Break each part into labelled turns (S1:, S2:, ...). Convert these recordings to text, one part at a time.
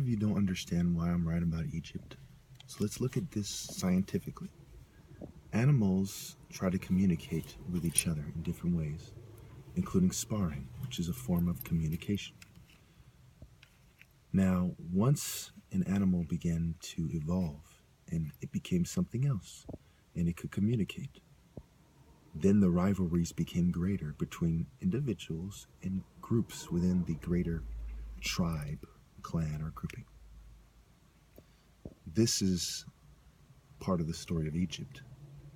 S1: of you don't understand why I'm right about Egypt. So let's look at this scientifically. Animals try to communicate with each other in different ways, including sparring, which is a form of communication. Now, once an animal began to evolve and it became something else and it could communicate, then the rivalries became greater between individuals and groups within the greater tribe, clan, or grouping. This is part of the story of Egypt,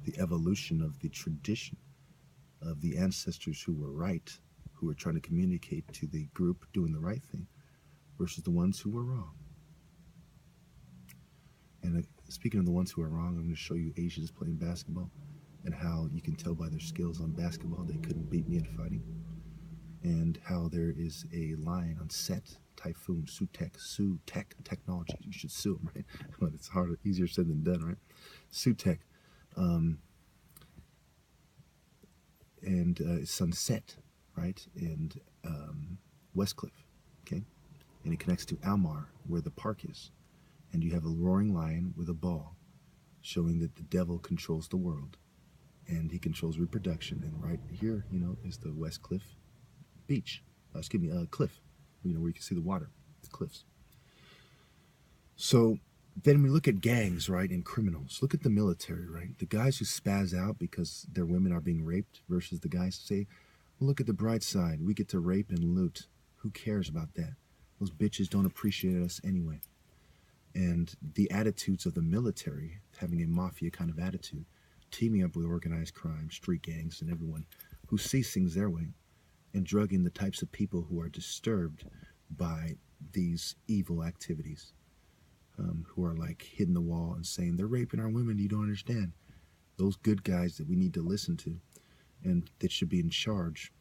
S1: the evolution of the tradition of the ancestors who were right, who were trying to communicate to the group doing the right thing, versus the ones who were wrong. And speaking of the ones who are wrong, I'm going to show you Asians playing basketball and how you can tell by their skills on basketball they couldn't beat me in fighting. And how there is a line on set, Typhoon, Sue-Tech Technology. You should sue them, right? But it's harder, easier said than done, right? Sue-Tech. And Sunset, right? And Westcliff, okay? And it connects to Almar, where the park is. And you have a roaring lion with a ball, showing that the devil controls the world. And he controls reproduction. And right here, is the Westcliff beach. Cliff. Where you can see the water. The cliffs. So then we look at gangs, right, and criminals. Look at the military, right? The guys who spaz out because their women are being raped versus the guys who say, well, look at the bright side. We get to rape and loot. Who cares about that? Those bitches don't appreciate us anyway. And the attitudes of the military, having a mafia kind of attitude, teaming up with organized crime, street gangs, and everyone who sees things their way, and drugging the types of people who are disturbed by these evil activities, who are like hitting the wall and saying, they're raping our women, you don't understand. Those good guys that we need to listen to and that should be in charge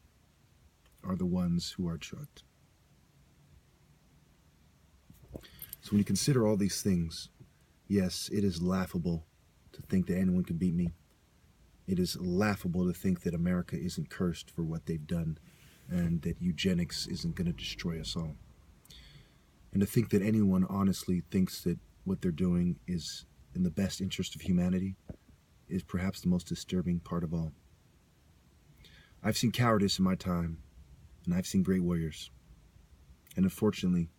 S1: are the ones who are drugged. So when you consider all these things, yes, it is laughable to think that anyone can beat me. It is laughable to think that America isn't cursed for what they've done and that eugenics isn't going to destroy us all. And to think that anyone honestly thinks that what they're doing is in the best interest of humanity is perhaps the most disturbing part of all. I've seen cowardice in my time, and I've seen great warriors. And unfortunately,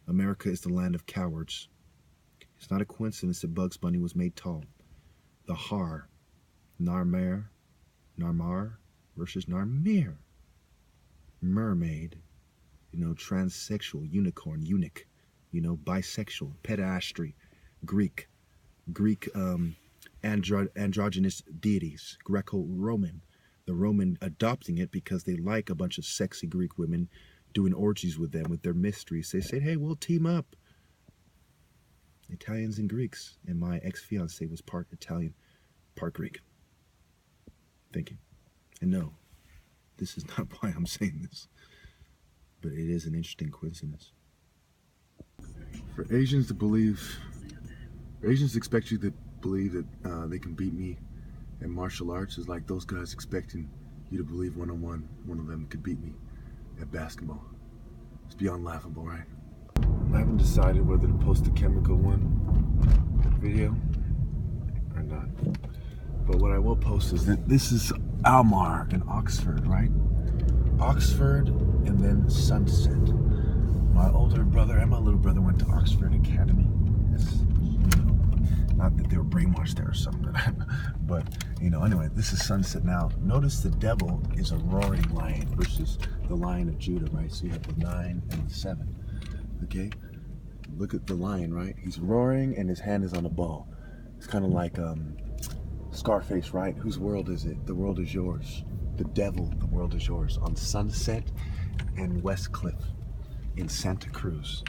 S1: America is the land of cowards. It's not a coincidence that Bugs Bunny was made tall. The Har, Narmar versus Narmir. Mermaid, transsexual, unicorn, eunuch, bisexual, pederastry, Greek androgynous deities, Greco-Roman. The Roman adopting it because they like a bunch of sexy Greek women doing orgies with them with their mysteries. They said, hey, we'll team up. Italians and Greeks. And my ex-fiance was part Italian, part Greek. Thank you. And no, this is not why I'm saying this, but it is an interesting coincidence. For Asians expect you to believe that they can beat me in martial arts is like those guys expecting you to believe one of them could beat me at basketball. It's beyond laughable, right? I haven't decided whether to post the chemical video or not. But what I will post is that this is Almar in Oxford, right? Oxford and then Sunset. My older brother and my little brother went to Oxford Academy. Not that they were brainwashed there or something, but anyway, this is Sunset. Now, notice the devil is a roaring lion versus the Lion of Judah, right? So you have the 9 and the 7, okay? Look at the lion, right? He's roaring and his hand is on a ball. It's kind of like Scarface, right? Whose world is it? The world is yours. The devil, the world is yours. On Sunset and Westcliff in Santa Cruz.